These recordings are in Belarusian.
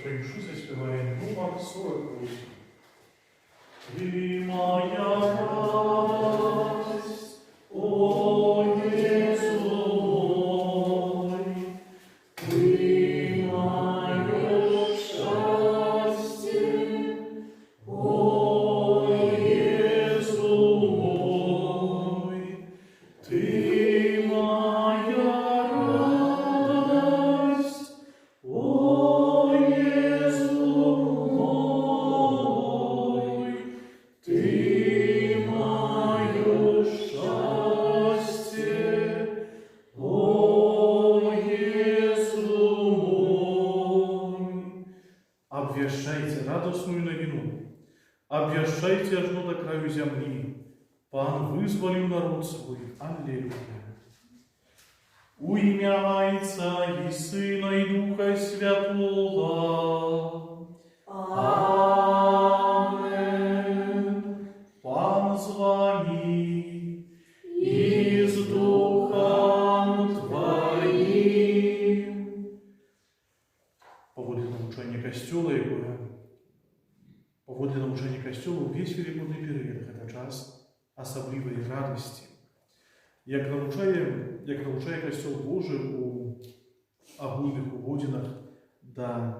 Святой Мшу заспеваем номер 48. Ты моя радость, о Иисус мой, Ты мое счастье, о Иисус мой, Ты моя радость, о Иисус мой, Ты мое счастье, о Иисус мой. Обвещайте радостную новину, обвещайте аж до краю земли. Пан вызволил народ свой. Аллилуйя. У имя Отца и Сына и Духа Святого. Амен. Пан з вами и с Духом Твоим. Поводле научения Костюла увесь великодний період – це час особливої радості. Як навчає Костюл Божий у агульних уводинах до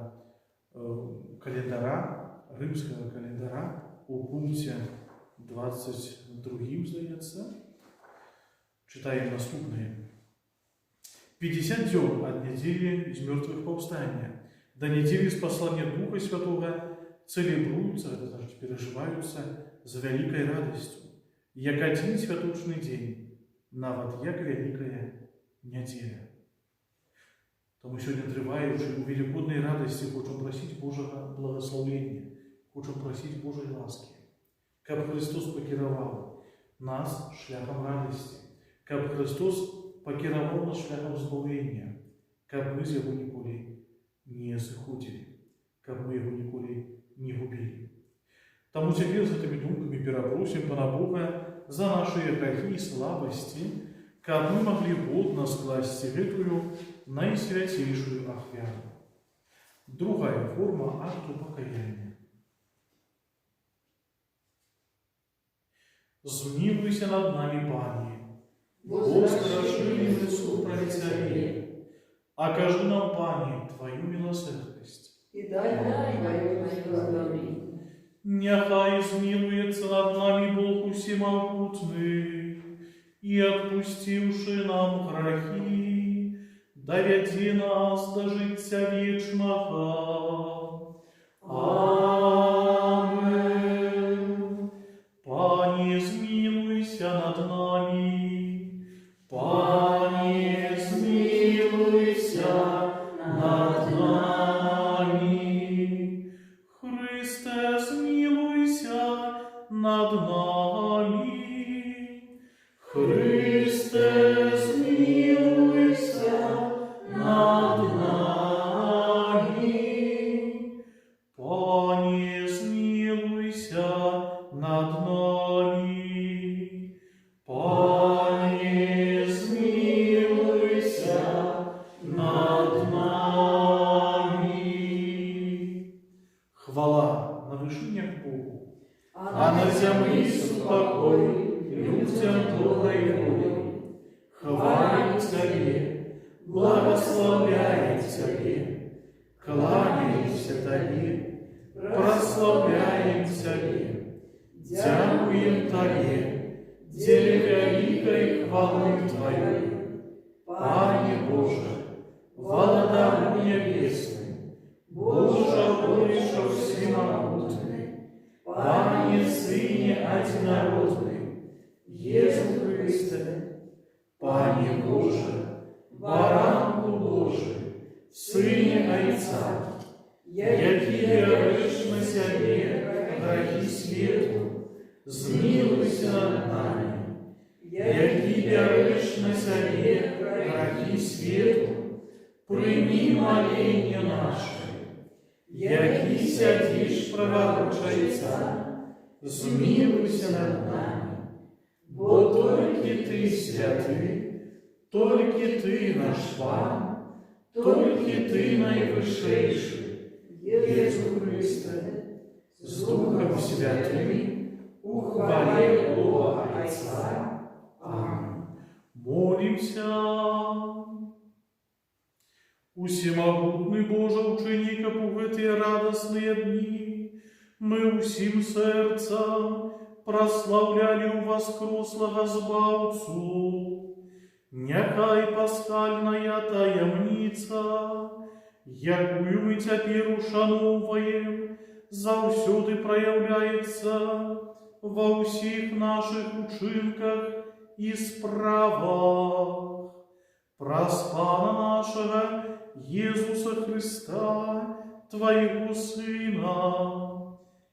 календаря, римського календаря, у пункті 22, здається, читаем наступное. 50 дней от недели из мертвых повстания до недели с послания Духа Святого целебруются, это значит переживаются за великой радостью, як один святочный день, нават як великая неделя. Тому сьогодні, триваючи у великодній радості, хочемо просити Божого благословення, хочемо просити Божої ласки, щоб Христос покерував нас шляхом радості, щоб Христос покерував нас шляхом збавлення, щоб ми з Його ніколи не заходили, щоб ми Його ніколи не губили. Тому теперь с этими думками перепросим Пана Бога за наши грехи и слабости, как мы могли плотно скласть эту наисвятейшую ахвяру. Другая форма акту покаяния. Змилуйся над нами, Пане, востраши лицу правителей, окажи нам, Пане, Твою милосердность. И дай нам Твое благословение. Нехай змилуется над нами Бог всемогутный, и отпустивши нам грехи, доведи нас до життя вечного. Амен. Пане, змилуйся над нами, Пане, змилуйся над нами, Христе, змилуйся над нами, Христе, змилуйся над нами, Пане, змилуйся над нами, Пане, змилуйся над нами. Хвала на вышинях Богу, а на земле спокой людям доброй воли. Хвалим Тебе, благословляем Тебе, кланяемся Тебе, прославляем Тебе, дякуем Тебе, деле великой хвалы Твоей. Пане Боже, Владыка небесный, Боже, Боже всемогутный, Пане, Сыне одинородный, Иисус Христе, Пане Боже, Баранку Божий, Сыне Отца, яки веруешь на себе грехи свету, змилуйся над нами, яки веруешь на себе грехи свету, прими моление наше, яки сядешь проворочайся, змилуйся над нами, бо только Ты святый, только Ты наш Пан, только Ты наивышейший, Єсу Христе, з Духом Святим, у хвалі Бога Отця. Аминь. Молимся. Усемогутный Боже, учеников в эти радостные дни, мы усім сердцем прославляли у воскреслого Збавцу. Нехай пасхальная таємниця, якую ми тепер ушановуємо, завсюди проявляється во всіх наших учинках і справах. Праз Пана нашого Єсуса Христа, Твоего Сина,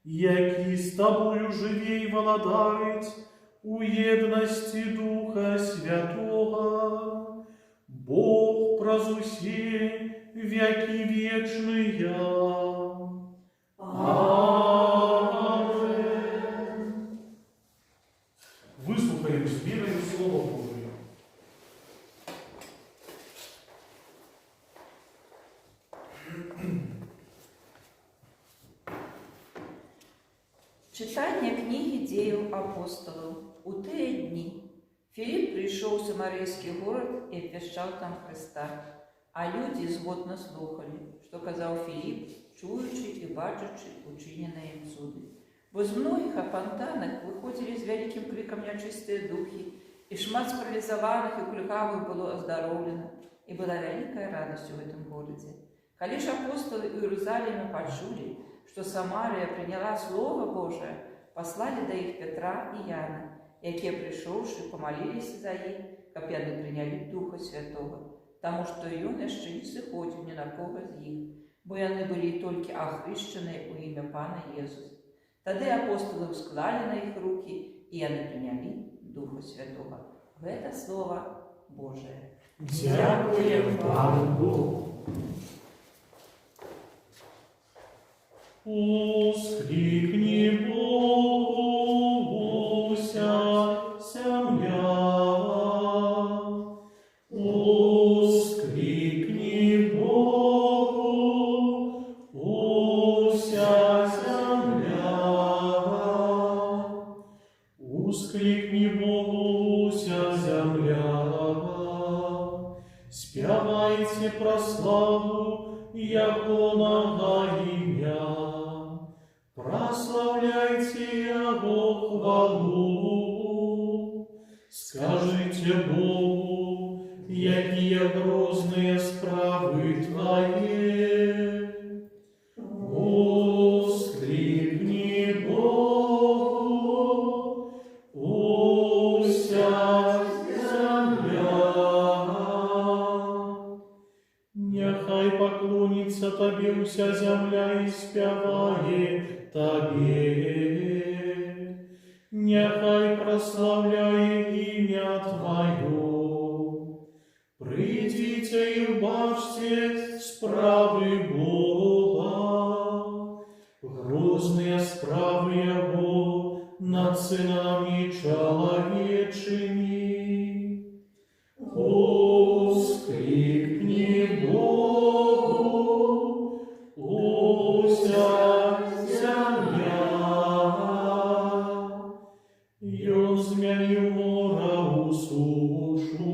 який з Тобою живе і володает у єдності Духа Святого, Бог праз усе веки вечные. Аминь. Выслухаем с верою Слово Божие. Читання книги Діїв апостолів. У ті дні Філіп прийшов у Самарійський город і обвіщав там Христа. А люди згодно слухали, що казав Філіп, чуючи і бачачи учинене їм чуди. Бо з многих опантаних виходили з великим криком нечистые духи, і шмат спаралізованих і кульгавих було оздоровлено, і була велика радость в этом городе. Коли ж апостоли в Иерусалиме почули, что Самария приняла Слово Божие, послали до их Петра и Яна, які, прийшовши, помолились за їх, щоб яни прийняли Духа Святого, тому що і он ще не сиходив ні на кого з їх, бо яни були тільки охрещені у ім'я Пана Єсуса. Тоді апостоли склали на їх руки, і яни прийняли Духа Святого. Это Слово Божие. Дякуємо Пану Богу. Воскликни Богу вся земля, воскликни Богу вся земля, воскликни Богу вся земля, спявайте про славу Ягоного ім'я. Прославляйте Его хвалу, скажите Богу, якие грозные справы Твои. Воскликни Богу, о вся земля. Нехай поклонится Тобі вся земля і спяває Тобі, нехай прославляє ім'я Твое. Придите і вбачте справи Бога, грозные справи Его над сынами человечими. Воскликни Богу, о вся и он змянил мора у сушу,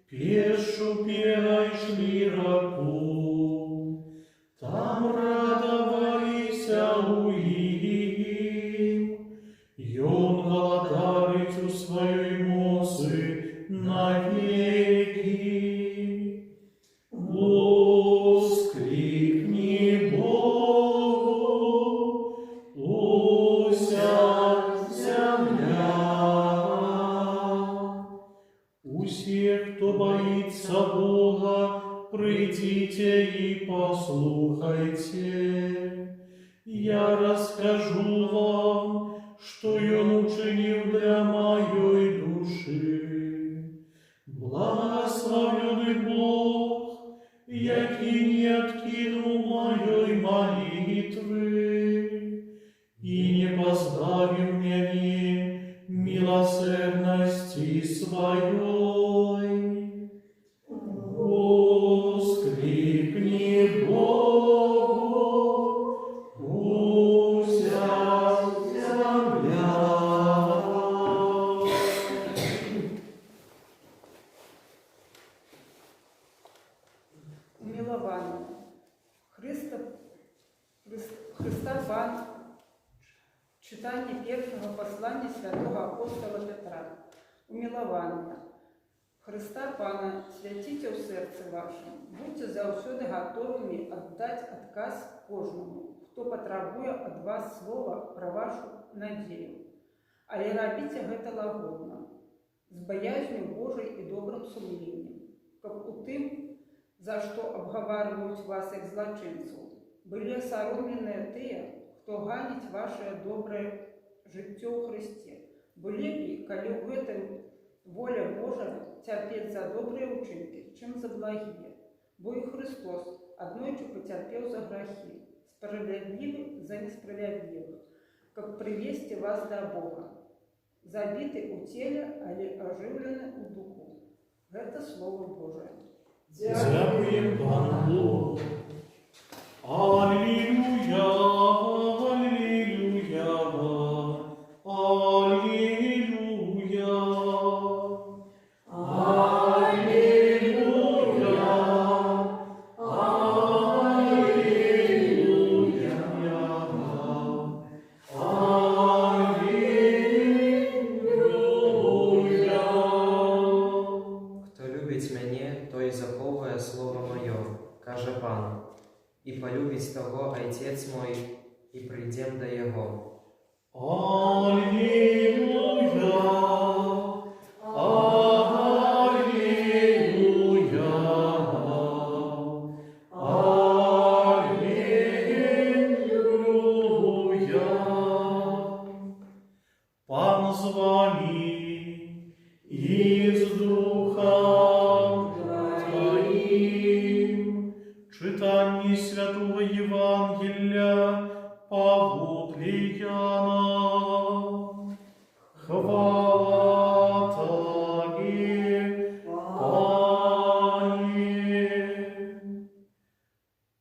пешу пеной шли раку, там радовались у им, и он володарить у своей моцы навеки. Воскликни Богу, о вся всех, кто боится Бога, придите и послухайте. Я расскажу вам, что Он учинил для моей души. Благословенный Бог, який не откинул моей молитвы и не позбавил меня милосердности Своей. Воскликни Богу, умилование. Христа Пан, читание первого послания святого апостола Петра. Умилование. Христа Пана святите у серце вашем, будьте завсёды готовыми отдать отказ кожному, хто потребує від вас слова про вашу надію. Але робіть гэта лагодно, з боязнью Божией и добрым сумлением, как у тым, за что обговаривают вас як злочинцев, были осоромлены те, кто ганит ваше доброе життя у Христе. Были ли, коли в этом воля Божия, терпеть за добрые учинки, чем за благие? Бо и Христос однойче потерпел за грехи, справедливый за несправедливых, как привести вас до Бога. Забиты у теле, але оживлены у духу. Это Слово Божие. Дякуємо Пану Богу. Аллилуйя, аллилуйя, аллилуйя. Хто любить мене, той заховує слово моє, каже Пан, і полюбить того Отець мой, і прийдем до Його. Аллилуйя, аллилуйя, аллилуйя. Пан з вами і з Духом Твоїм. Читання Святого Євангелія поводле Яна. Хвала Тобі, Пане.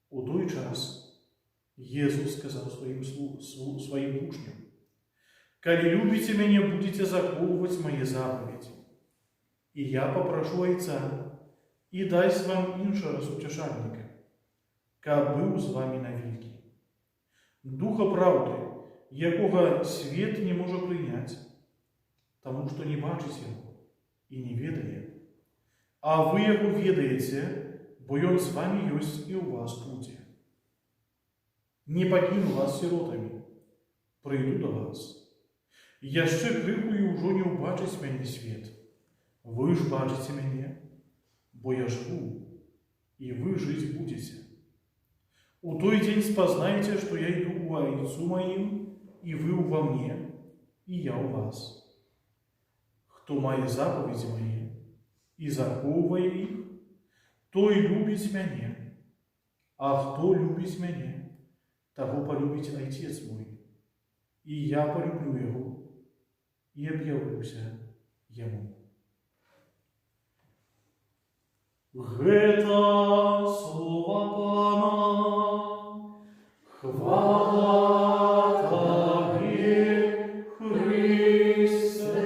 У той час Єсус сказав своїм учням: «Коли любите меня, будете заховывать мои заповеди. И я попрошу Отца, и дасть вам іншого сутешальника, как был з вами навеки. Духа правди, якого світ не може прийняти, тому що не бачить його і не ведає. А ви його ведаєте, бо він з вами єсть і у вас буде. Не покину вас сиротами, прийду до вас. Яще криху і уже не убачить мене світ. Ви ж бачите мене, бо я живу, і ви жить будете. У той день спознаете, что я иду у Отцу моим, и вы во мне, и я у вас. Кто має заповеди мои и заховывая их, той любить меня, а кто любить меня, того полюбить Отец мой, и я полюблю его, и объявлюся ему». Это слово Пана. Хвала Тобі, Христе.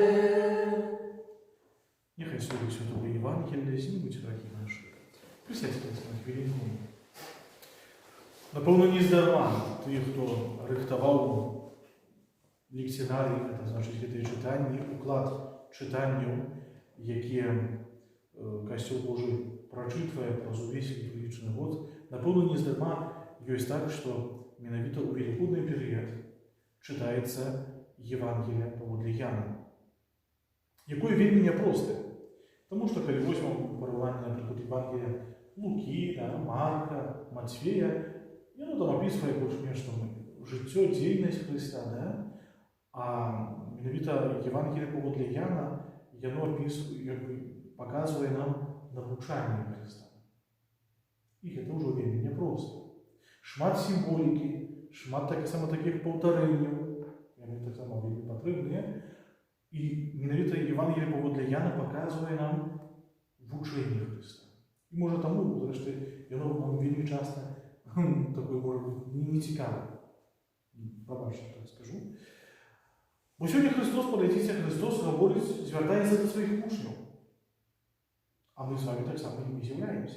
Нехай Слово Святого Євангелія зімуть раді наші. Присядьте на хвилинку. Напевно, не здарма тих, хто рихтував лексинарій, це значить це читання, уклад читання, яке Костюл Божий прочитывая праз увесь літургічны год, напэўна, не здарма ёсць так, што менавіта ў велікодны перыяд чытаецца Евангелие паводле Яна, якое вельмі няпростае. Таму што калі возьмем параўнанне, напрыклад, Евангелия Лукі, Марка, Матфея, яно там апісвае больш-менш жыццё, дзейнасць Хрыста, а менавіта Евангелие паводле Яна, яно показвае нам навучанне Христа. І гэта ўжо вельмі няпроста. Шмат сімволікі, шмат такіх паўтарэнняў, яны таксама вельмі патрэбныя. І менавіта Евангелие паводле Яна показвае нам вучэнне Христа. І можа таму, зрэшты, яно нам вельмі часта такое, можа быць, нецікавае. Пабачце, так скажу. Бо сёння Христос, падайдзіце, Христос гаворыць, звяртаецца да сваіх вучняў. А мы с вами так само ими являемся.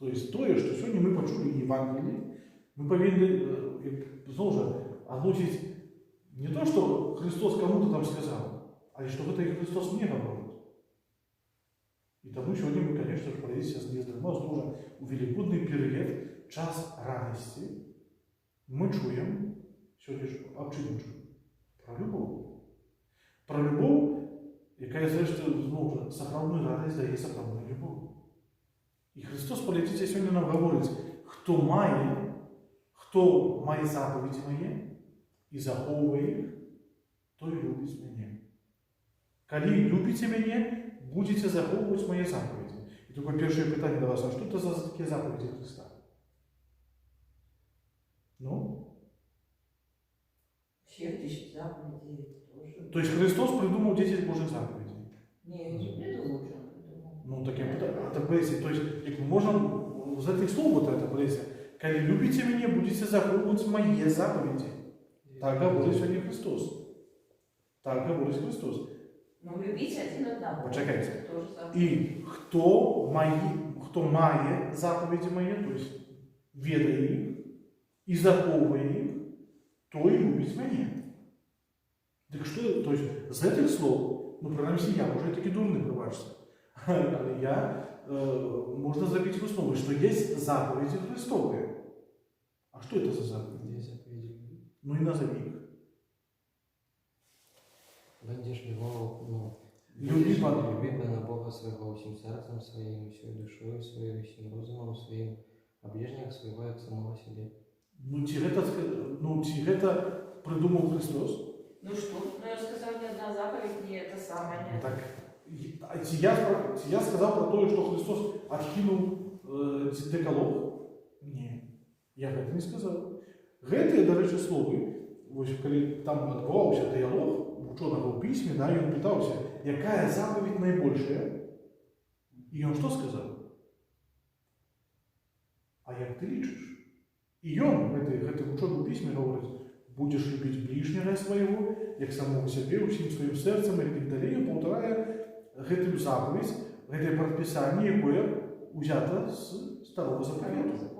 То есть тое, што сёння мы пачулі ў Евангеліі, мы павінны зноў жа адносіць не то, што Христос кому-то там сказаў, але што гэта і Христос мне гаворыць. І таму сёння мы, конечно ж, правіце з Нездрамом, зноў жа у велікодны перыяд, час радасці, мы чуем сёння ж аб чым чуем? Пра любоў. Пра любоў, якая зрэшты зноў жа сапраўдную радасць дае сапраўдную любоў. І Христос, паглядзіце, сёння нам гаворыць, хто мае запаведзі мае і захоўвае іх, той любіць мяне. Калі любіце мяне, будзеце захоўваць мае запаведзі. І такое першае пытанне да вас, а што это за такія запаведзі Христа? Ну? Все 10 заповедей тоже. То есть Христос придумал 10 Божьих заповедей? Не придумал, что он придумал. Ну, таким пытанием. То есть, як мы можем з этих слов вот это, коли любите меня, будете захоплывать мои заповеди. Так говорит сегодня Христос. Так говорит Христос. Ну, любить один одного. Почекайте. Тоже И кто мае заповеди мои, то есть ведая их и заховывая их, то и любить меня. Так что, то есть, з этих слов, ну, принаймні я, може, таки дурний, пробачте, але можна зробити висновок, що є заповіді Христові. А що це за заповіді? Есть заповеди. Ну і назови їх. Будешь его, Люби Бога Бога своего всем сердцем своим, всей душой своей, всем разумом своим, а ближнего своего, як самого себе. Ну, ці гэта придумав Христос? Ну что? Ну я сказал, ни одна заповедь не это самое. Ну, так, ці я сказав про те, що Христос откинув декалог? Ні, я гэта не сказав. Гэтыя, до речі, словы, ось, коли там відбувався діалог, ученого у письме, да, и он пытался, какая заповедь наибольшая? И он что сказал? А як ты лічишь? И он в этом ученом письме говорит, будешь любить ближнего своего, як самого себе, всем своим сердцем, и так далее, повторяя гэтую заповедь, гэтое предписание, якое взято с Старого Заповета.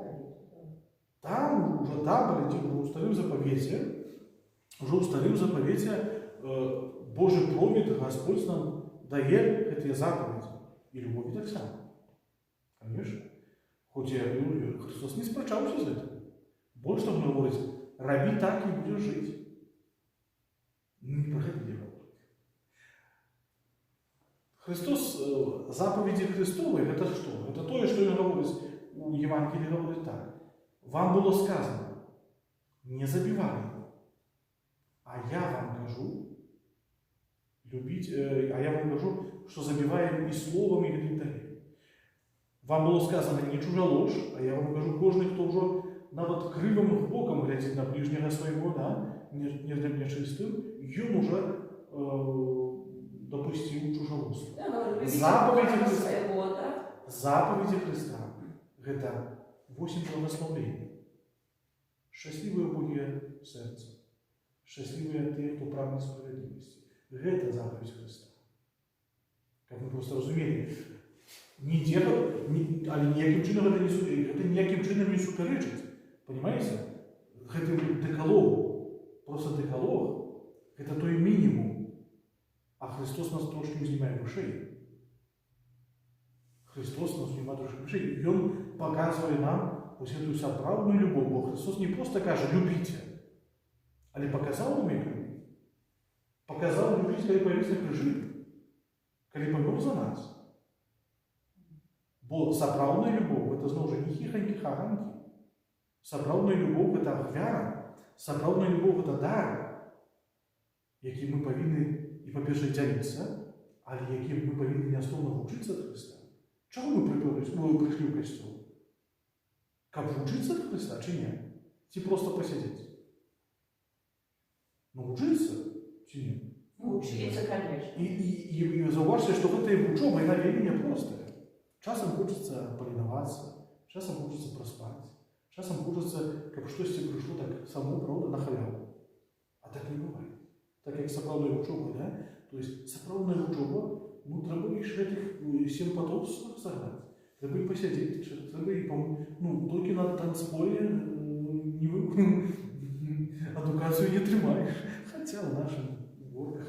Там уже, да, у Старым Заповете, Божий провід, Господь нам дає гэтыя заповеди. І любові так само. Конечно. Хоч я говорю, Христос не спрачаўся з гэтым. Больш того говорить, раби так и будешь жить. Не про это не говорит. Христос, заповеди Христовые, это что? Это то, что он говорит, у Евангелия говорит так. Вам было сказано, не забивай. А я вам кажу, что забиваем и словом, и так далее. Вам было сказано, не чужа ложь, а я вам кажу, кожний, хто вже навіть кривим боком глядить на ближнього свого, да, нечистим, він уже допустив чужолоство. Заповеди Христа – это 8 благословений. Счастливые Боги сердце. Счастливые те, кто прагне справедливости. Это заповедь Христа. Как мы просто разумели, але ніяким чином не суперечить. Понимаете? Гэтым декалогу. Просто декалог – это той минимум. А Христос нас трошки узнімає вышей. Христос нас узнімає трошки вышей. И Он показывает нам ось эту сапраўдную любовь. Бо Христос не просто каже «любите», але показал нам их любить. Показал любить, когда повис на крыжи, когда помер за нас. Бо сапраўдная любовь – это зноў жа не хихоньки-хаганьки. Сапраўдная любовь – это ахвяра. Сапраўдная любовь – это дар, яким мы повинны и по-перше дзяліцца, але яким мы повинны нястоўна вучыцца ад Христа. Чаго мы прыйшлі ў касцёл? Каб вучыцца ад Христа, ці не? Ці просто посидеть? Ну, вучыцца, ці не? Учиться, конечно. И заўважце, што гэтая вучоба, яна вельмі няпростая. Часам хочется полиноваться, часам хочется проспать, часам хочется, как штосьці пришло так само, правда, на халяву. А так не бывает. Так як сапраўдная вучоба, да? То есть сапраўдная вучоба, ну, трэба лишь этих 7 потомств сагнаць. Треба и посидеть, треба и ну, только на танцполе не вы, адукацию не тримаешь. Хотя в наших горках.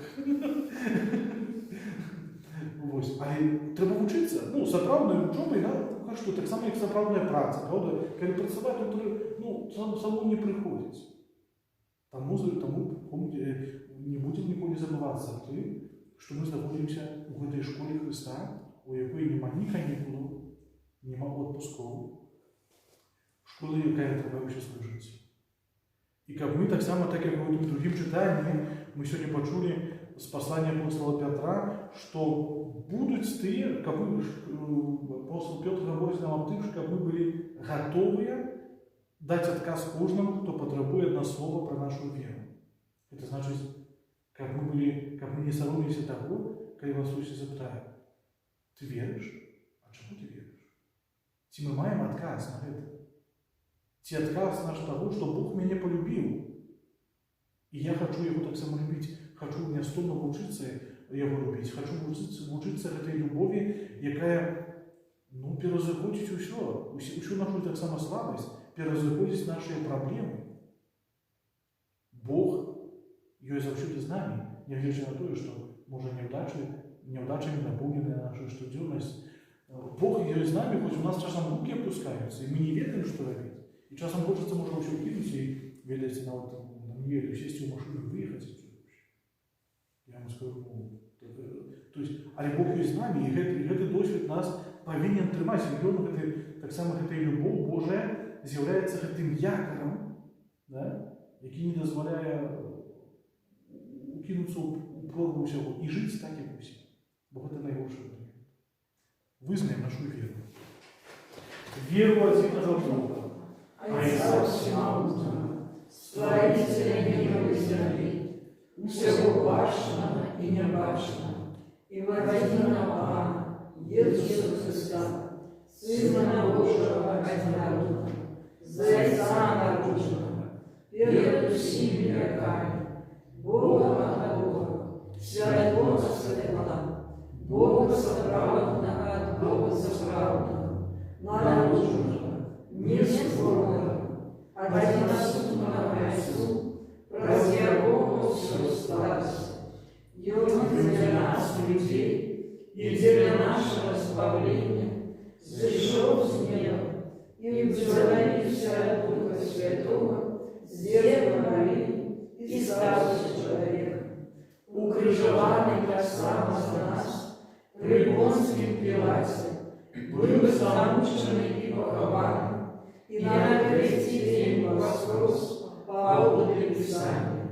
Ось. А треба вчитися. Ну, сапраўдною вучобою, кажу, так само, як сапраўдная праца, правда? Калі працаваць, то само не приходится. Тому не будем ніколи забываться о тым, что мы знаходимся у этой школе Христа, у якой нема ні канікулу, нема отпусков. Школа, яка треба ще служить. І як ми так само, так як в другим читанні, ми сьогодні почули з послання апостола Петра, що будуть ті, як апостол Петр говорить нам о тим, щоб ми були готові дати отказ кожному, хто потребує одне слово про нашу віру. Це значить, как мы не соромимся того, когда вас Иисус запитает, ты веришь? А чему ты веришь? Ти мы маем отказ на это. Ти отказ наш того, что Бог меня полюбил. И я хочу его так само любить. Хочу мне стольно учиться его любить. Хочу учиться этой любови, якая, перезаходить усю нашу так само слабость, перезаходить наши проблемы. Бог ее завсюди з нами, неглядячи на то, що, може, неудачами наповнена наша штоденность. Бог ее з нами, хоч у нас часом руки опускаются, и мы не ведаем, что робить. И часом хочется, може, все кинуть, и, видите, на мне сесть в машину и выехать. Я вам скажу, то есть, але Бог ее з нами, и этот досвід нас повинен тримати. Так само, эта любов Божия з'являється этим якором, да, який не дозволяє кинуться у прорву всього і жити так, як усі. Бо це найгорше. Визнаємо нашу віру. Віру одного Бога, Отца Всемогущего, Строителя неба и земли, всего башенного и небашенного, и возводимого Пана, Иисуса Христа, Сына Божьего одинокого, Зайца наружного, перед всеми веками, Бога от Бога, святого святого, Бога соправдного от Бога соправдного, наружного, неспорного, одиносудного Отцу, разъявленного все старости, и Он для нас, людей, и для нашего спавления, зашел с неба, и вселился от Духа Святого, с Девы Марии, и стал человеком, укрыжованный как сам за нас, при Понтском Пилате, был замученный и похован, и на третий день воскрес по образу Писания,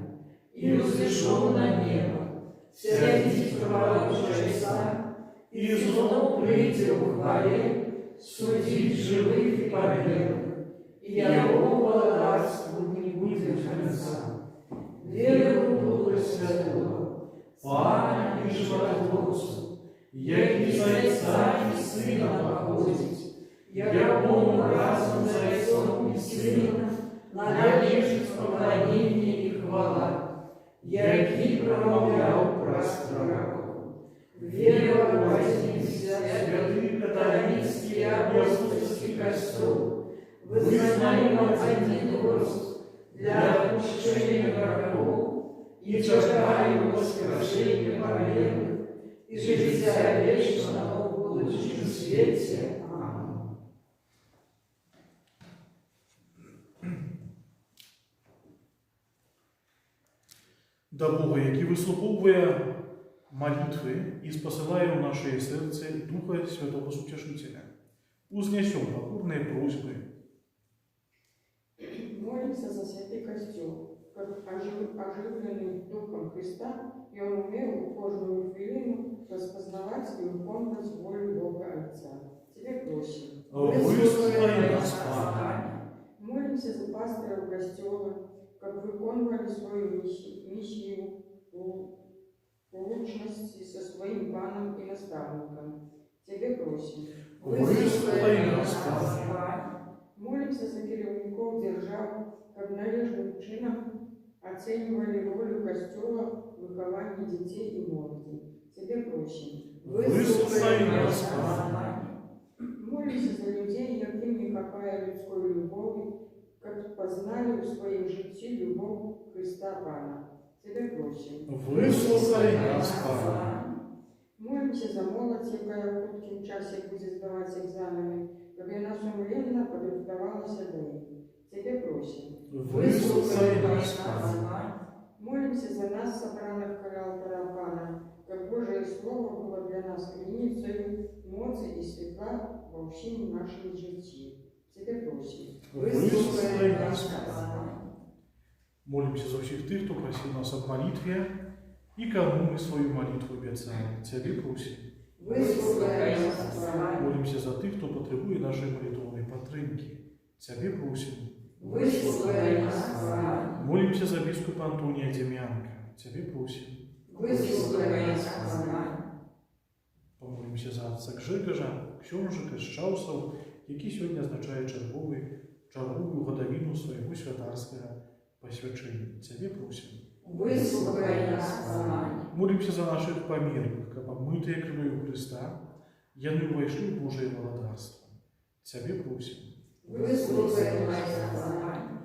и взошел на небо, сядет в правой чудеса, и снова придет в хвале, судить живых и померных, и его благодарству не будет конца. Веру в Духа Святого, Пана и Животворцу, яки Зайца и Сына походит, якому разум Зайцом и Сыном належит поклонение и хвала, яки промовлял пророков. Веру возьмемся, святый католический апостольский костел, вызнаем один Господь, для отпущения грехов и чекаем воскрешения померных и жития вечного в будущем свете. Аминь. До Бога, який вислуховує молитви і спосилає у наше серце Духа Святого Сутешителя, узнесем покорные просьбы. Молимся за святый костел, как оживленный Духом Христа, и он умел в кожную хвилину распознавать и выполнять волю Бога Отца. Тебе просим. Выслушай нас, Пане. Молимся за пасторов костела, как выполнили свою миссию в лучности со своим паном и наставником. Тебе просим. Выслушай нас, Пане. Молимся за керівников держав, как належным чином оценивали роль Костела в выховании детей и молоді. Тебе просим. Выслушай нас, Пане. Молимся Христа Пана, Тебе просим. Выслухай нас, Пане. Молимся за молодь, яка в хуткім часі буде здавати екзамени, щоб вона сумлінно підготувалася до них. Тебе просим. Выслухай нас, Пане. Молимся за нас, собранных к алтаря Пана, как Божие Слово было для нас криницей моцы и светла во всем нашем житии. Тебе просим. Выслухай нас, Пане. Молимся за всех тех, кто просил нас об молитве, и кому мы свою молитву обещаем. Тебе просим. Выслухай нас, Пане. Молимся за тех, кто потребует нашей молитвенной подтримки. Тебе просим. Выслухай нас, Пане. Молимся за бискупа Антония Демьянка. Тебе просим. Выслухай нас, Пане. Помолимся за отца Гжегожа, książę Кащаусов, який сьогодні означає чергову годовину своєго святарського посвячення. Тебе просим. Выслухай нас, Пане. Молимся за наших померлых, как обмытые кровью Христа, яны войшли в Божие володарство. Тебе просим. Выслухай нас, Пане.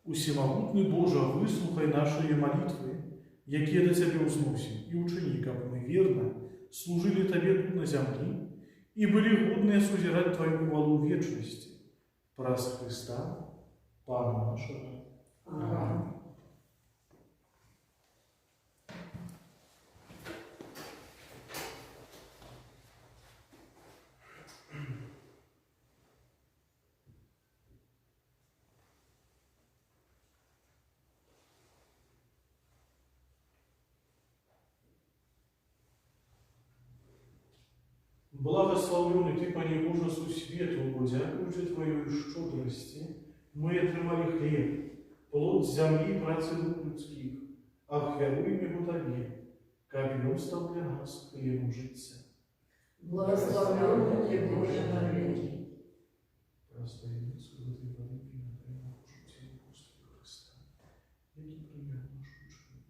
Усемогутний Боже, выслухай наши молитвы, які до Тебе узносим, и учини, как мы верно служили Тебе тут на земле и были годны сузирать Твою хвалу в вечности. Праз Христа, Пана нашего. Аминь. Благословленный Ты, Пане Боже, су свету, дякуючи Твоей щедрости, мы отримали хлеб, плод земли и працы рук людских, ахвяруем его Тебе, как Він став для нас хлебом життя. Благословен Ты, Боже, навеки. Простояние святой воды и на Твоем Божьем теле Господа Христа, який прийняв нашу ученую.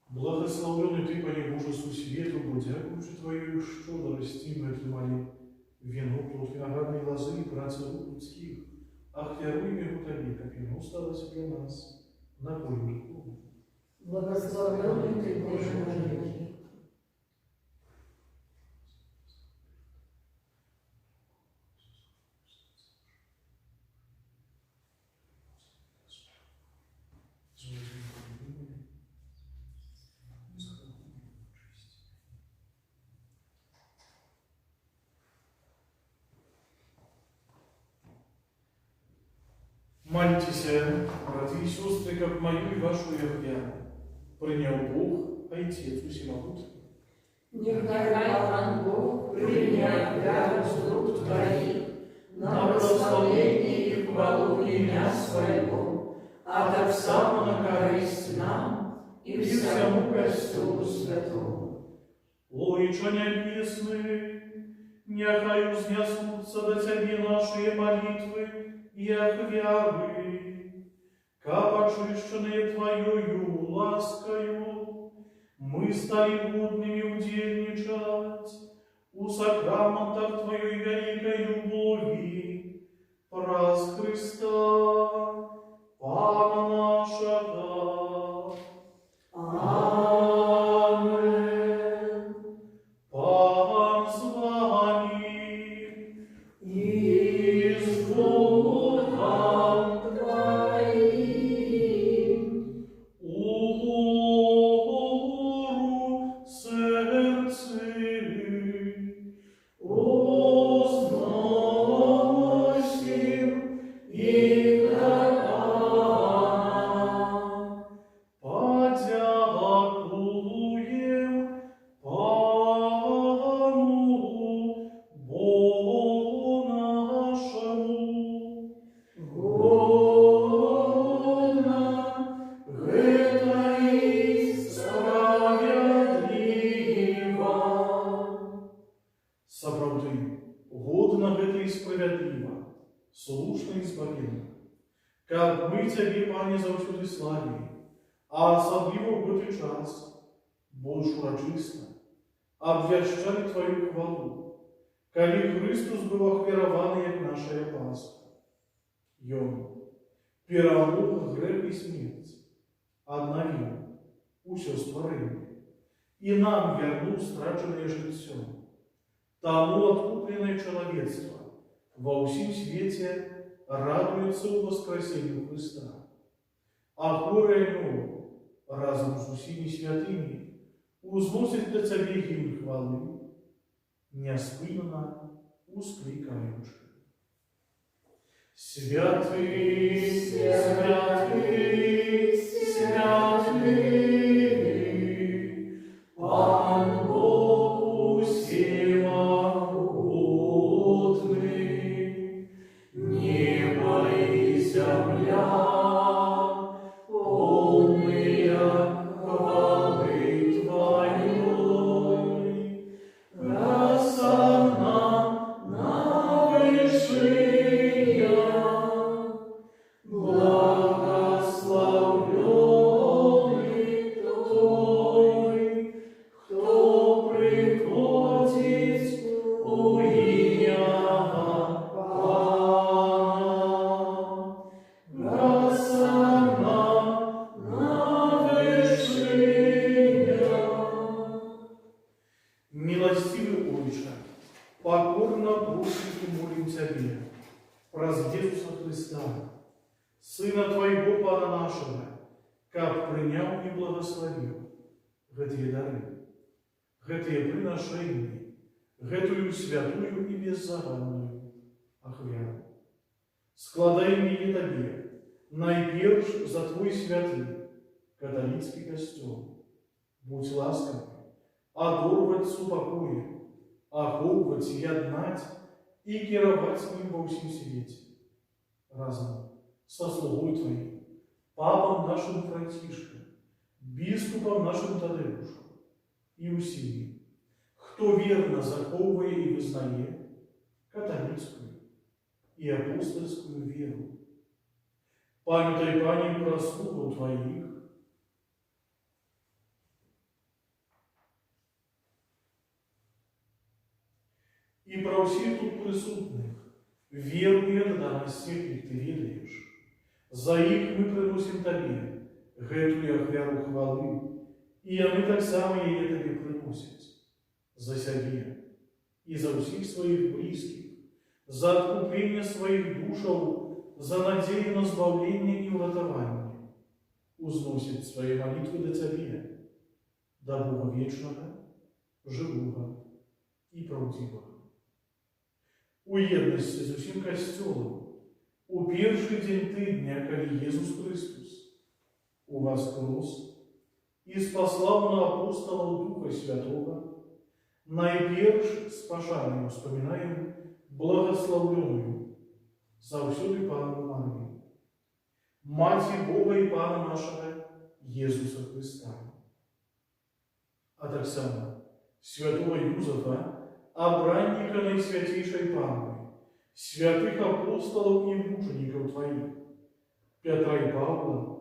Благословленный Ты, Пане Боже, су свету, дякуючи Твоей щедрости, мы отримали вино, плод виноградной лозы и працы рук людских, ахвяруем его Тебе, как вино сталось для нас на пользу духовную. Благословен Ты, Боже, навеки. Молитесь, братья и сестры, как мою и вашу веру. Принял Бог, Отец Всемогутный. Нехай Пан Бог приняв вяру с рук Твоих на прославление и хвалу имя Своего, а так само на корысть нам и всему Христу Святому. Отче Небесный, нехай узнесутся до Тебе наши молитвы и ахвяры, как очищенные Твоею ласкою, мы стали годными удельничать у сакраментах Твоей великой любови, праз Христа, Пана нашего. Аминь. Пан с вами. И с Богом Твоим. Укору сердце, Возносим их на Пана. подякуем Пану Богу нашему. Годно гэта и справедливо. Сапраўды, годна гэта і справядліва, слушна і збавенна. Каб мы Цябе, Пане, заўсёды славілі, а асабліва ў гэты час, больш урачыста, обвящали Твою хвалу, коли Христос был охверованный, як наша Пасха. Ён перемог грех и смерть, обновил усё створение, и нам вернул страченное житье. Тому откупленное человечество во всем свете радуется у воскресению Христа. А хорое ему разом с усими святыми узносит для Тебе гимн хвалы, неоспынно ускликаючи. Святый, святый, святый, Пан Бог всемогутный, небо и земля, полные хвалы Твоей, рассадна на высшие, благословленный Той, кто приходит у имя Пана, рассадна на высшие. Милостивый Отче, покорно просим и молим Тебе, праз Иисуса Христа, Сына Твоего Пана нашего, как принял и благословил гэтые дары, гэтые приношения, гэтую святую и беззаганную ахвяру. Складаем ее Тебе, найперш за Твой святый католицкий костел. Будь ласков, одорвать с упокоем, оховывать, яднать и керовать с ним во всем свете. Разом со слугой Твоим, папом нашим Францишком, бискупом нашим Тадеушем и усими, кто верно заховывает и вызнает католицкую и апостольскую веру. Памятай, Пане, про слугу Твоих, и про всех тут присутных, веру и отданость всех их Ты ведаешь. За их мы приносим Тебе гэтую ахвяру хвалы, и они так само ее Тебе приносят. За себе и за всех своих близких, за откупление своих душев, за надею на избавление и уратование, узносит свои молитвы до Тебе, до Бога вечного, живого и правдивого. У едности з усім костелом, у перший день тыдня, коли Иисус Христос у вас крос и спаслав на апостолов Духа Святого, найперш с пошанием вспоминаем благословленную завсёды Панну Марию, Мати Бога и Пана нашего Иисуса Христа. А так само святого Юзефа, обранника наисвятейшей Панны, святых апостолов и мучеников Твоих, Петра и Павла,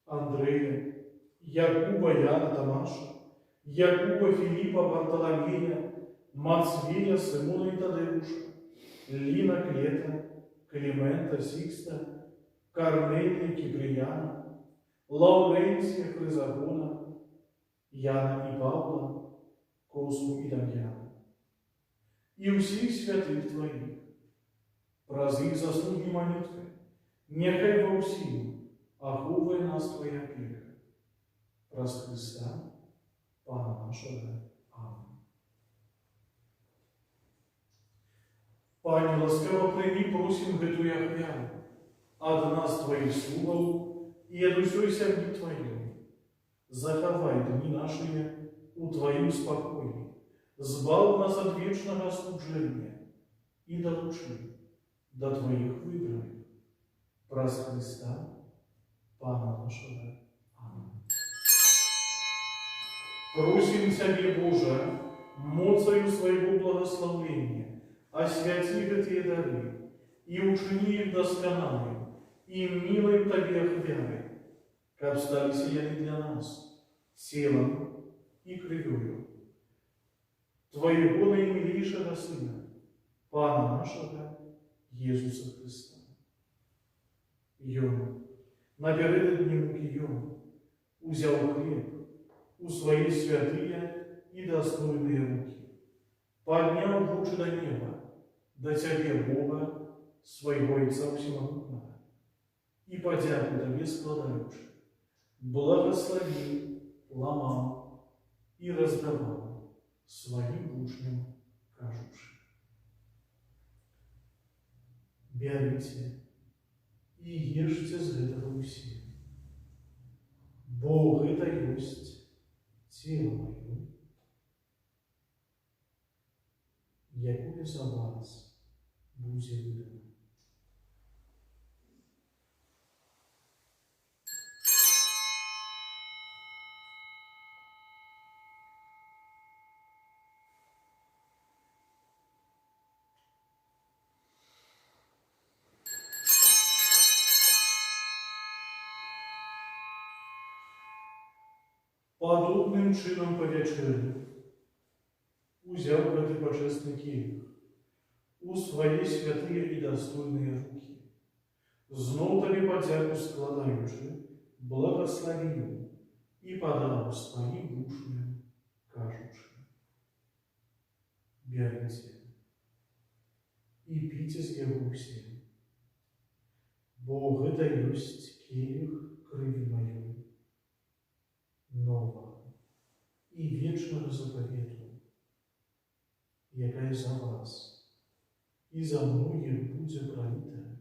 Андрея, Якуба, Яна, Тамаша, Якуба, Филиппа, Бартоломея, Матвея, Симона и Тадеуша, Лина, Клета, Климента, Сикста, Корнелия, Киприяна, Лауренция, Хризагона, Яна и Павла, Косму и Дамьяна. И всех святых Твоих, праз их заслуги молитвы, нехай во всем оховывай нас Твоя опека. Праз Христа, Пана нашего. Аминь. Пане, ласкаво прими, просим гэтую ахвяру от нас Твоих слугов и от усей семьи Твоей. Заховай дни наши у Твоим спокойным. Збав нас от вечного служения и долучи до Твоих выбранных. Праз Христа, Пана нашего. Аминь. Просим Тебе, Боже, моцою своего благословения, освяти эти дары и учини их доскональным и милой Тебе ахвярой, как стали сияли для нас телом и кровью, Твоего наимилейшего Сына, Пана нашего Иисуса Христа. Йон, напередодні муки Йон, узял хлеб у свои святые и достойные руки, поднял лучше до неба, до Тебе, Бога, своего Отца Всемогутного, и подяку Тебе складаючи, благословил, ломал и раздавал своим учням, кажучи: «Берите и ешьте с этого все, Бог это есть тело мое, якое за вас будет выдано». Подобным чином по вечері узяв гэты почесний келих у свої святые і достойные руки, знов тобі подяку складаючи, благословил і подав своїм учням, кажучи: «Берите і пийте з його всі, бо гэта есть келих крови моей, нового и вечного заповету, якая за вас и за многих будет пролита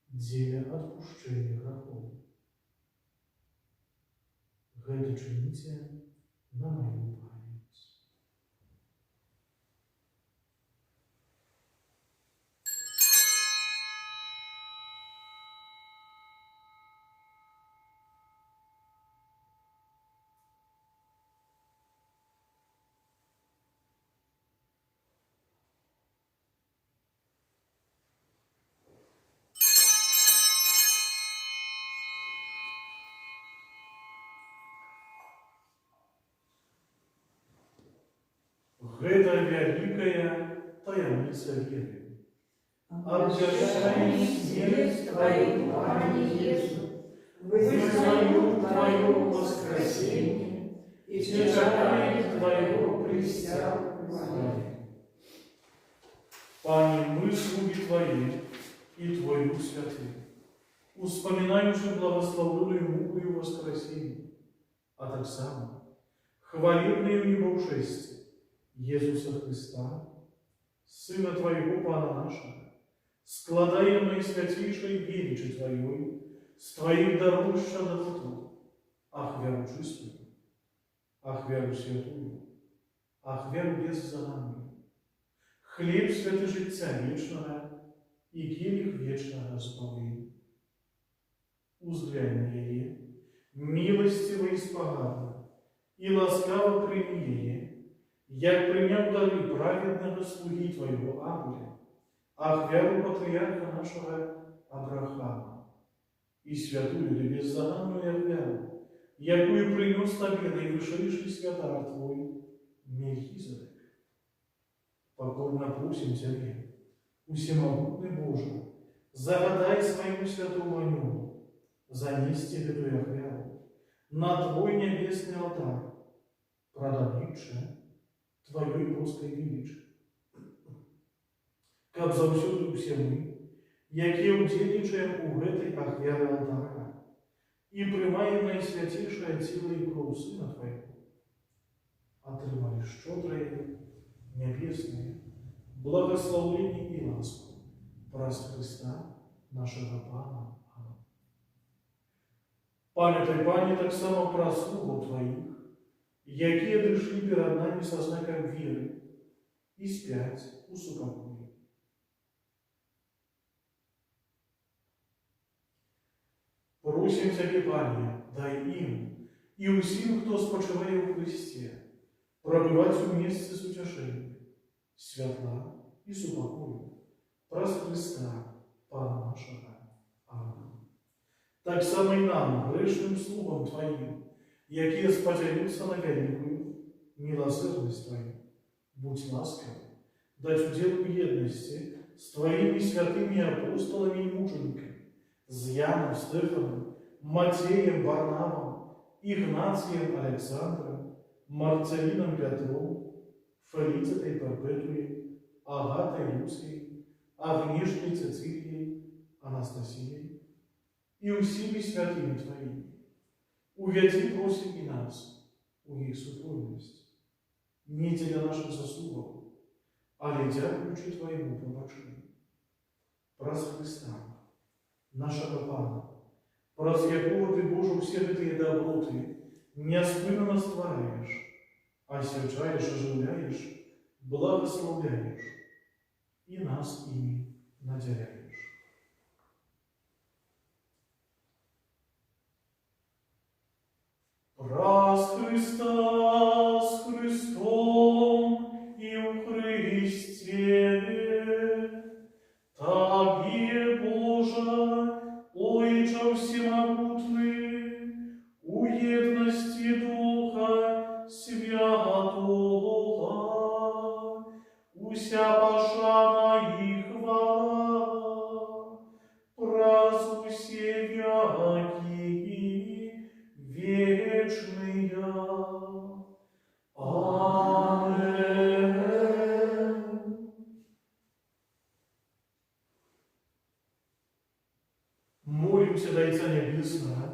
для отпущения грехов. Гэта чините на мою память». Гэта великая таямница веры. Обвящаю смерть Твою, Пане Иисус, вызнаю Твое воскресение и чекаю Твоего присягу. Пане, мы слуги Твои и Твой Дух Святый, успоминаючи благословенную муку и воскресение, а так само хвалебное небоушествие Иисуса Христа, Сына Твоего, Пана нашего, складаемой святейшей величи Твоей, с Твоих даров щедроту, ах, веру чистую, ах, веру святую, ах, веру беззаганную, хлеб святый життя вечного и келих вечного збавлення. Узглянь на її, милостиво і спогадно, і ласкаво прийми її, як прийняв дари праведного слуги Твоего Авеля, ах, веру патриарха нашего Авраама, и святую и беззаганную веру, якую принес Тебе наивысший святар Твой Мельхизедек. Покорно просим Тебе, усемогутный Боже, загадай своему святому анёлу занести эту веру на Твой небесный алтарь, продавивши Твоей плоской величи. Каб заўсёды ўсе мы, якія ўдзельнічаем у гэтай ахвяры алтара і прымаем найсвяцейшае цела і кроў Сына Твайго, атрымалі шчодрае, нябеснае благословение и ласку праз Христа нашего Пана. Аминь. Памятай, Пане, так само про слугу Твоих, якія дышли перед нами со знаком веры, и спять усупокои. Просим Тебе, Пане, дай им и усім, кто спочиває у Христе, пробивать у месте с утешением, святла и супокою, праз Христа, Пана нашего. Аминь. Так само и нам, грешным слугам Твоим, якія спадзяюцца на великую милосердность Твою, будь ласков, дать удел уедности с Твоими святыми апостолами и мужениками, с Яном, Стефаном, Матеем, Варнавом, Игнацием, Александром, Марцелином Петром, Фелицетой Перпетуей, Агатой Люцией, Агнешкой Цицилией, Анастасией и усими святыми Твоими. Уведи, просим и нас, у их супругности, не для наших заслугов, а ли дякуючи Твоему побачению. Праз Христа, нашего Пана, праз якого Ты, Боже, все эти доброты неоспынно створаешь, освячаешь, оживляешь, благословляешь и нас ими наделяешь. Праз Христа с Христом и в Христе, Табе, Божа, Ойче всемогутный, уедности Духа Святого, уся пошана и хвала, праз усе веки вечные. Аминь. Молимся до Отца Небесного,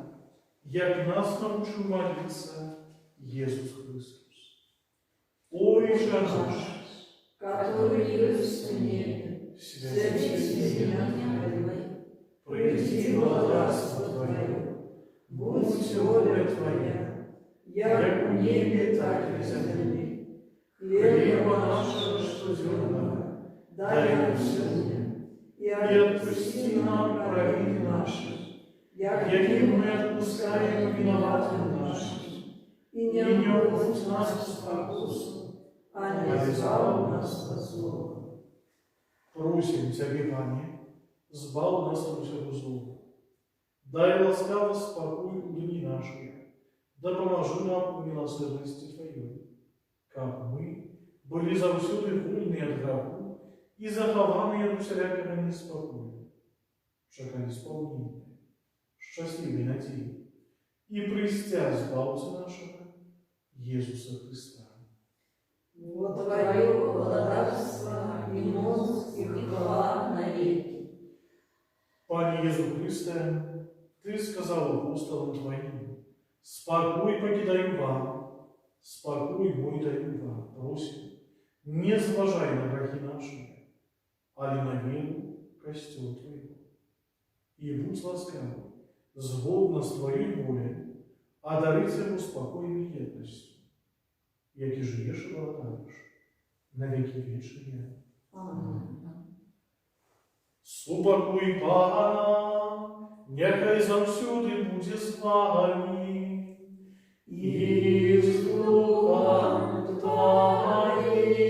як нас научил молиться Иисус Христос. Отче наш, который есть в небе, святись имя Твое, приди царство Твое, будь воля Твоя, як в небе, так и на земле. Хлеба нашего ежедневного дай нам сегодня, и отпусти нам провины наши, яки мы отпускаем виноватым нашим, и не вводь нас в спокусу, а не избавь нас от злого. просим Тебе, Пане, збав нас от всього злого. Дай ласкаво спокой у дни наши, да поможи нам у милосердности Твоей, как мы были завсюди вольны от греху и захованы от всякого неспокою, чекай исполнения, счастливой надеи, и пристя избавца нашего, Иисуса Христа. Вот Твое благодарство и моц и хвала навеки. Пане Иисус Христе, Ты сказал апостолам Твоим: «Спокой покидаю вам, спокой мой даю вам». Просим, не зважай на грехи наши, али на веру костел Твоего. И будь ласкав, згодно с Твоей волей, одарить его спокойной едностью, як и живешь и владаешь на веки вечные. Аминь. Супокой Пана, нехай завсюди буде з вами, и с Духом Твоим.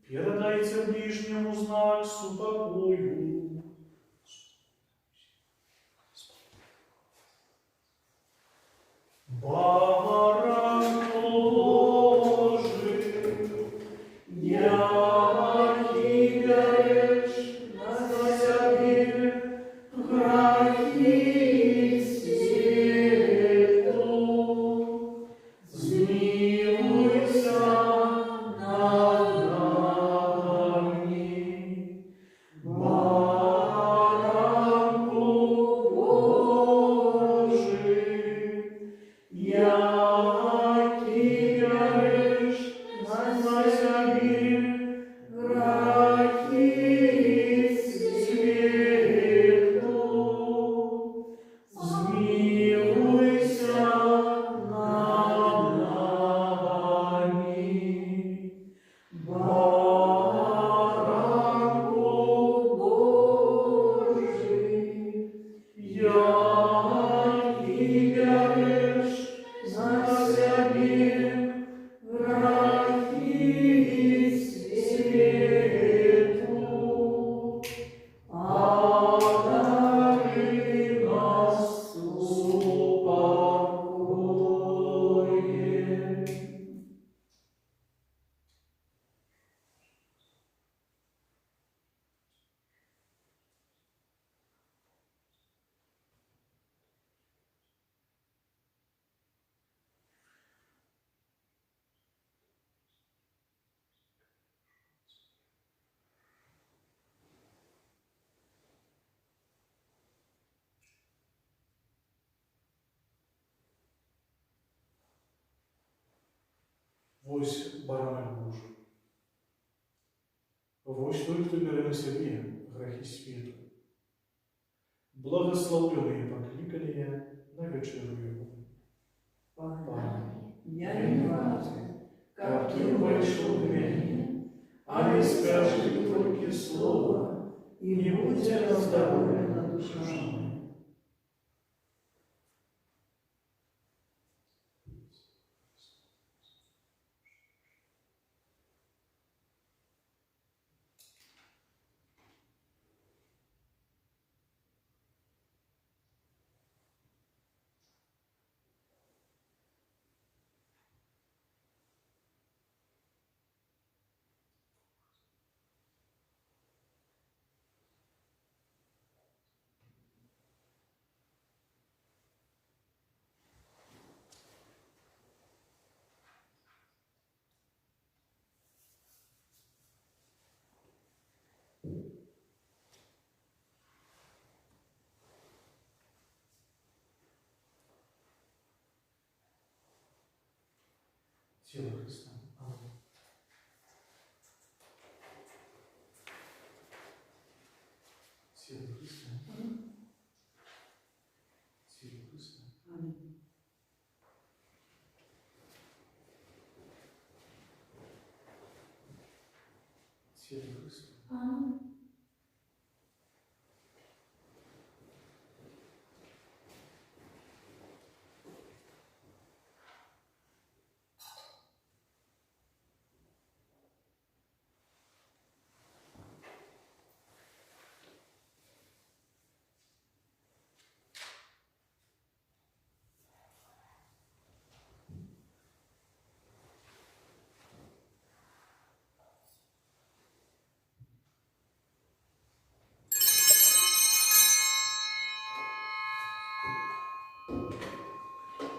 Передайте ближнему знак супокою. Баран Божий, яки берешь на себе грехи свету, Вось баранок Божий. Вось той, хто бере на себе грехи світу. Благословленные покликали на вечеру его. Пане, я не важен, как ты вышел в меня, а не скажи только слово, и будь раздоволена душа моя. Тело Христа. Аминь. Тело Христа. Тело Христа. Аминь. Тело Христа.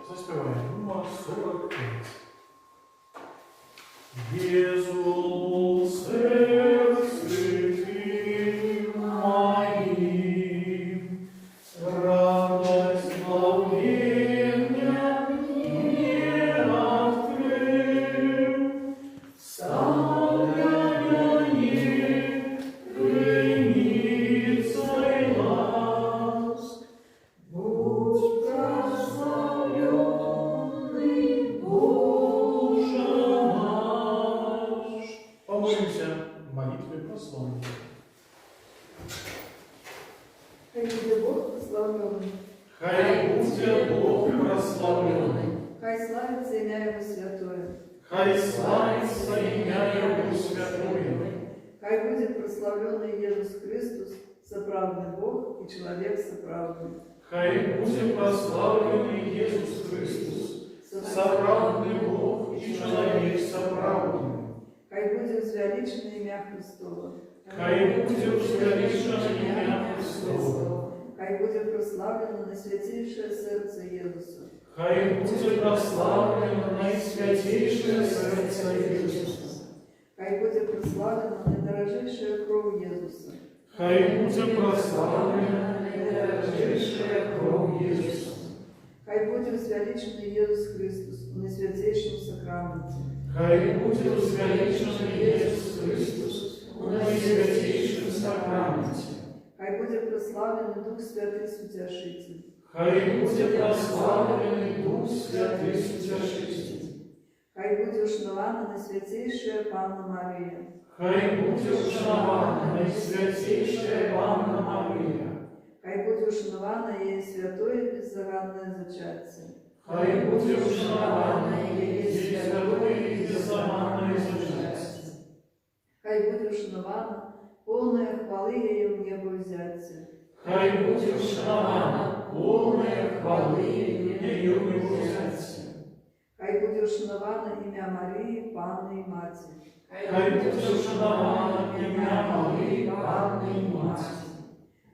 Заспеваем номер 45. Иисус, сердце ты моим, радость благовения мне открыл, ставляя границей ласк, будь прославленный Боже наш. Помолимся молитвой прославления. Хай буде Бог прославлений, Хай будет Бог прославленный, хай славиться ім'я Його святое, хай славится имя Его святое, хай буде прославлений Єсус Христос, соправдний Бог і чоловік соправдний. хай будет прославленный Иисус Христос, соправдный Бог и человек соправдный, Хай буде звеличене ім'я Христове, хай будет возвеличено имя Христово, хай буде прославлено найсвятейше серце Єсуса, хай будет прославлено наисвятейшее сердце Иисуса, хай буде прославлено найдорожейша кров Єсуса, хай будет прославлено наидорожейшая кровь Иисуса, хай буде звеличений Єсус Христос у найсвятейшому сакраменті, хай будет возвеличено Иисус Христос у наисвятейшем сакраменте, хай буде прославлений Дух Святий Судяшитель, хай будет прославленный Дух Святый Судяшитель, хай буде ушнована найсвятейша Панна Марія, хай будет ушнована наисвятейшая Панна Мария, хай буде ушнована її святое беззаганне зачаття, хай будет ушнована ей святое и беззаганное зачатие, хай буде ушнована повна хвали її в небо взяття, хай будет ушнована полная хвалы ее взятия, хай буде ушнована ім'я Марії, Панни і Маті, хай будет ушнована имя Марии, Панны и Мати,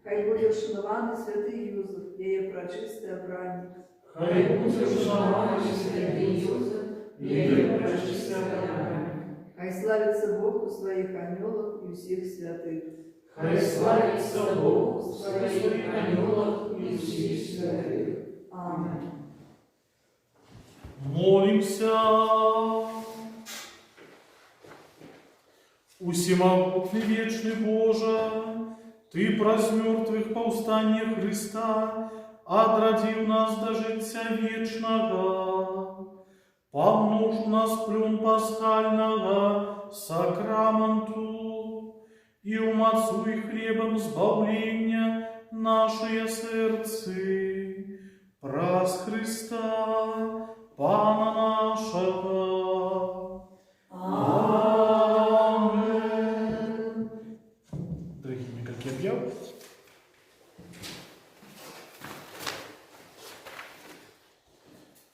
хай буде ушнований святий Юзеф, її пречистий обранник, хай будет ушнована святый Иосиф, ее пречистая Богородица, хай славиться Бог у своїх аньолах і усіх святих. хай славится Бог в своих анёлах и всех святых. Аминь. Молимся. Усемогутный вечный Боже, Ты праз мертвых повстання Христа одрадив нас до життя вечного. Помнож у нас плен пасхального сакраменту и умацуй хлебом збавлення нашее сердце. Праз Христа, Пана нашего. Амин. Дорогие мои, как я объявил,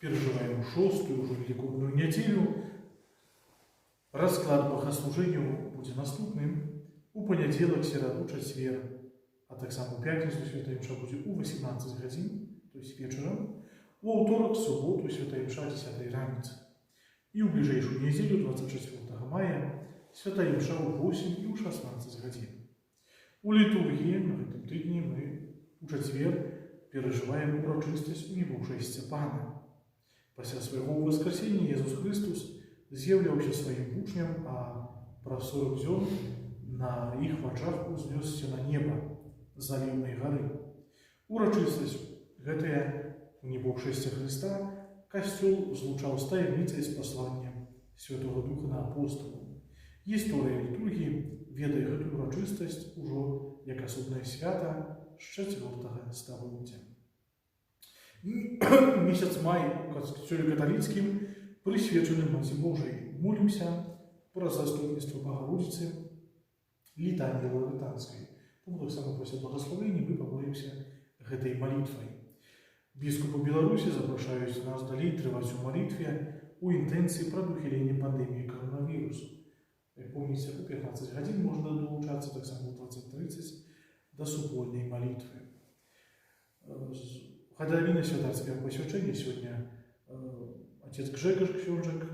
переживаем шестую уже великую неделю. Расклад богослужения будет наступным. У понеділок, середу, четвер, а так само у пятницу святая мша будет у 18 годин, то есть вечером. У вторник, суботу святая мша 10 раницы. И у ближайшую неделю, 24 мая, святая мша у 8 и у 16 годин. У литургии на этом тыдне мы у четвер переживаем урочистость у небожестя Пана. Після свого воскресіння Ісус Христос з'являвся своїм учням, а про 40 днів на їх очах узнесся на небо з Олівної гори. Урочистость гэтая у небожестя Христа Костюл злучав з таємницею з посланням Святого Духа на апостолів. Історія літургії ведає гэту урочистость уже як особне свято з 4 століття. Месяц май католицким присвячены Матери Божией. Молимся про заступництво Богородицы, летание лавританской. Тому так само после благословения мы помолимся этой молитвой. Біскупу Білорусі запрошують нас далі тривати у молитві у інтенції предухилення пандемії коронавірусу. Як помните, у 15 годин можна долучатися, так само у 20:30 до суботней молитвы. Ходовина святарского посвящения сегодня отец Гжегош Ксенжик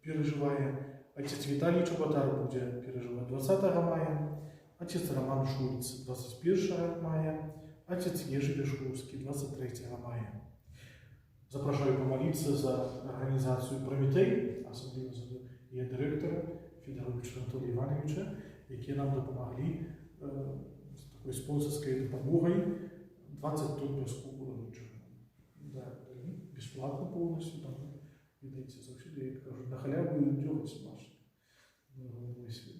переживает, отец Виталий Чоботар будет переживать 20 мая, отец Роман Шульц 21 мая, отец Ежи Вишковский 23 мая. Запрошую помолиться за организацию Прометей, особенно за ее директора Федоровича Анатолия Ивановича, які нам допомогли с такой спонсорской допомогой 20 тонн песку. Да, бесплатно полностью, там, видите, завсюди, як кажуть, на халяву делать наш.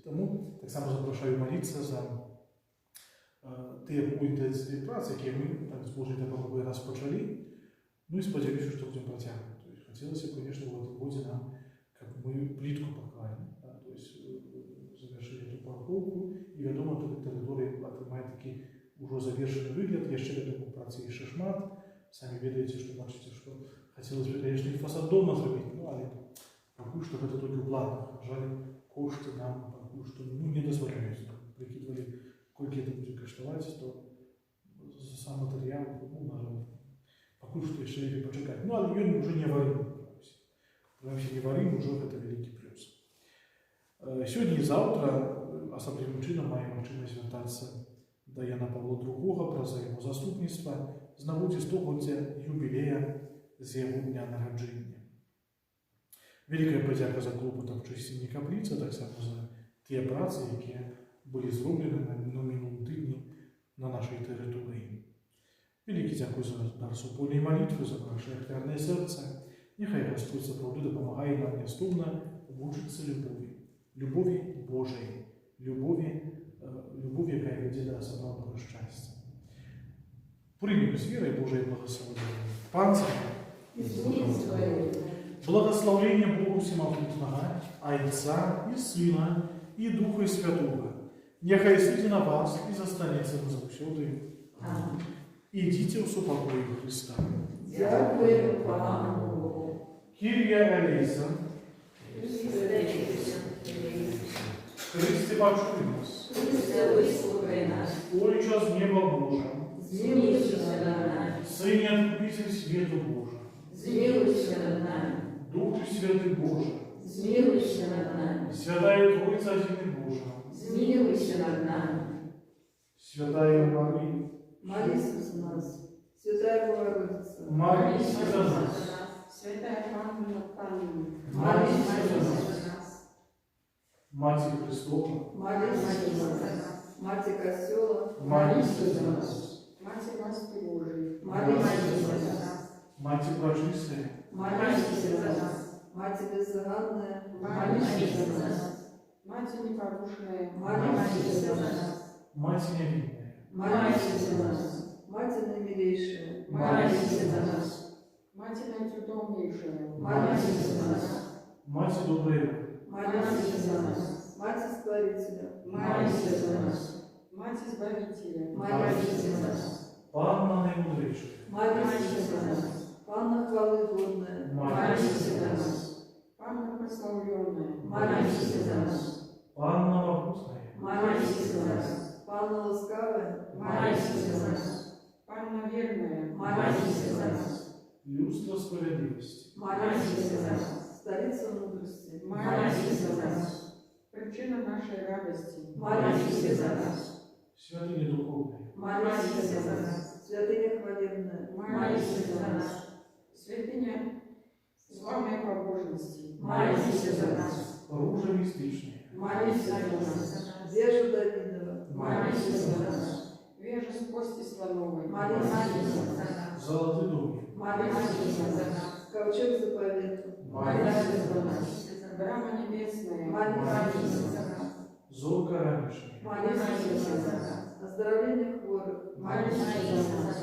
Тому так само запрошую молитися за ті інтенсивні праці, які ми так, з Божою допомогою розпочали. Ну і сподіваюся, що будемо протягувати. Тобто, хотілося б, звісно, в этом году нам, как мы плитку поклали, да, то есть завершили эту парковку, и, відомо, територія отримає такий уже завершенный выгляд. Я ще веду праці і шишмат. Самі ведаєте, що бачите, що хотілося б, конечно, і фасад дома зробити, ну, але поки що це тільки в планах. Жаль, кошти нам поки що не дозволяють. Прикидывали, скільки це буде коштувати, то за сам матеріал, ну, на жаль, поки що ще не почекати. Ну, але він вже не аварійний. Принаймні, не аварійний, вже це великий плюс. Сьогодні і завтра особливим чином маємо можливість звертатися до Яна Павла II про взаємозаступництво з нагоді 100-ліття юбілея з його дня народження. Велика подяка за клопот в чисті каплиці, так само за ті праці, які були зроблені на минулому тижні на нашій території. Велике дякую за дар супольної молитви, за ваше ахтярне серце. Нехай Господь завжди допомагає нам неоступно вчитися любові. Любові Божої, любові, яка веде до особливого щастя. Приймемо з вірою Божої благословення. Пан з вами. Благословення Богу Всемогутнього, Отця і Сина, і Духа Святого. Нехай сидить на вас і застанеться завсюди. Ідіть у супокої Христа. Дякую Пану Богу. Kyrie eleison, Христе, почуй нас. Христе, вислухай нас. Отче з неба Божа, Змилуйся над нами. Сине Откупитель світу Божа, Змилуйся над нами. Духу Святий Божа, Змилуйся над нами. Святая Тройця Єдина Божа, Змилуйся над нами. Святая Марія, Молись за нас, Святая Богородица. молись за нас. Святая Мама Панна, Молись за нас. Маті Христова, молись за нас. Мати Костела, молися за нас. Матерь Маски Божией, Молись за нас. Маті Пречистої, Молись за нас. Мати беззаганная, молись за нас. Матерь непорушная, Молись за нас. Маті Невинної, Молись за нас. Мати наимилейшая, молись за нас. Матерь наицудовнейшая, Молись за нас. Маті Доброї, Молись за нас. Мать Створителя, молись за нас. Мать Избавителя, Молись за нас. Панна Наймудрейша, Молись за нас. Панна хвалы годная, молись за нас. Панна прославленная, Молись за нас. Панна Могутная, Молись за нас. Панна ласкавая, молись за нас. Панна верная, Молись за нас. Люстра Справедливости, Молись за нас. Столица мудрости, молись за нас. причина нашей радости, Молись за нас. Святыня Духовная, Молись за нас. Святыня хвалебная, молись за нас. святыня славной побожности, Молись за нас. Оружие Мистичное, Молись за нас. Вежу Давидова, молись за нас. вежа с кости слоновой, Молись за нас. Золотый домик, Молись за нас. Ковчег заповета, молись за нас. брама небесная, Молись за нас. Зорка Ранешная, Молись за нас. Оздоровление хворых, молись за нас.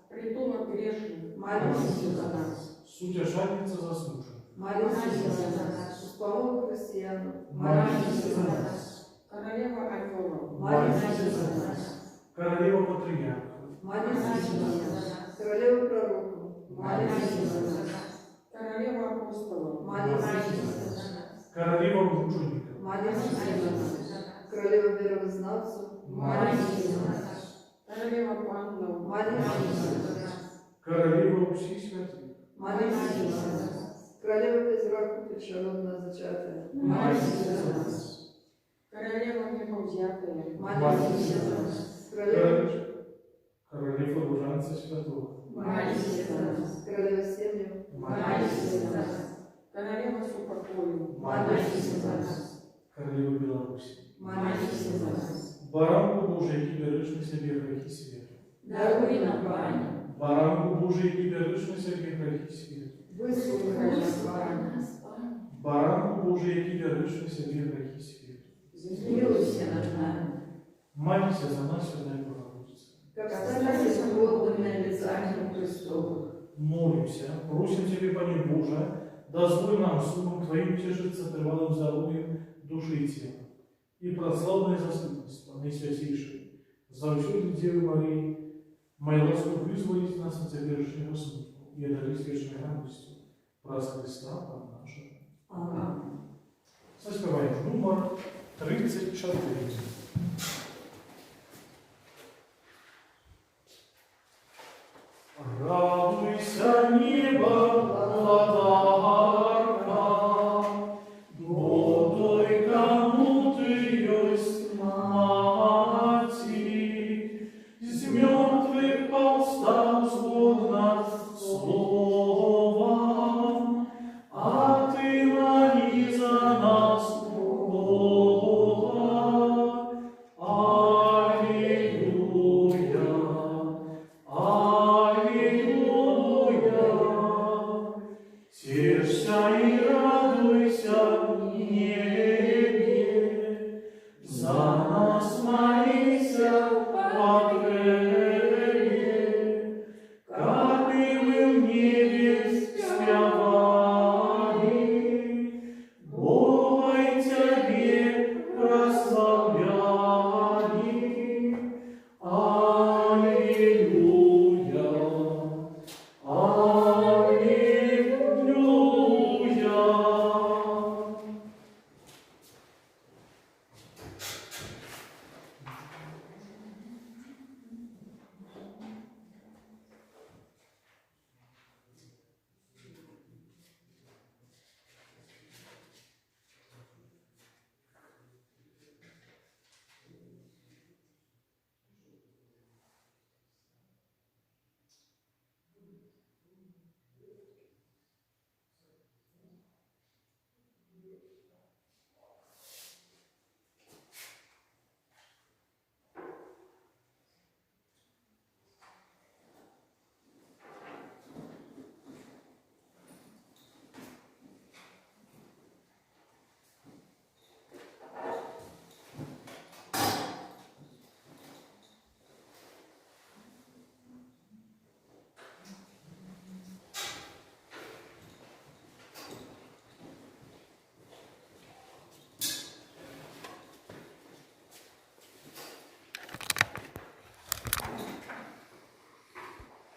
притулок грешных, Молись за нас. Сутяшальница заслужена, Молись за нас. Успомог христиан, молись за нас. королева ангелов, Молись за нас. Королева Патриарха, Молись за нас. Королева пророков, молись за нас. королева апостолов, Молись за нас. Королева мучеников, Молись за нас. Королева веровознавцев, молись за нас. королева ангелов, Молись за нас. Королева всех святых, Молись за нас. Королева без раку першородная зачатая, молись за нас. королева неповзятая, Молись за нас. Королева, Королева Ружанца Святого, молись за нас. Королева семьи, молись за нас. королева супокою, Молись за нас. Королева Беларуси, Молись за нас. Баранку Божий, який береш на себе грехи світу, Даруй нам, Пане, Баранку Божий, який береш на себе грехи світу, выслушай нас, Пане, Баранку Божий, який береш на себе грехи світу. смилуйся над нами, Молися за нас, Святая Богородица. как стали свободными обязанием Христовых. Молимся, просим Тебе, Пане Боже, дозволь нам сумом Твоим тешиться тревалым здоровьем души и тела и прославное заступництво Наисвятейшей, завсёды Девы Марии, моя ласка вызволить нас от теперешнего смуту и одарить вечной радостью праз Христа Пана нашего. Аминь. Заспеваем номер 34. Радуйся, небо, владарка, бо той, кому ты есть мати, из мертвых повстал згодно словом, а ты моли за нас, Бога. Аллилуйя. Тешься и радуйся в небе, за нас молися в покрыве, как и мы в небе спевали, Бога и Тебе прославляли. Аллилуйя. Аллилуйя.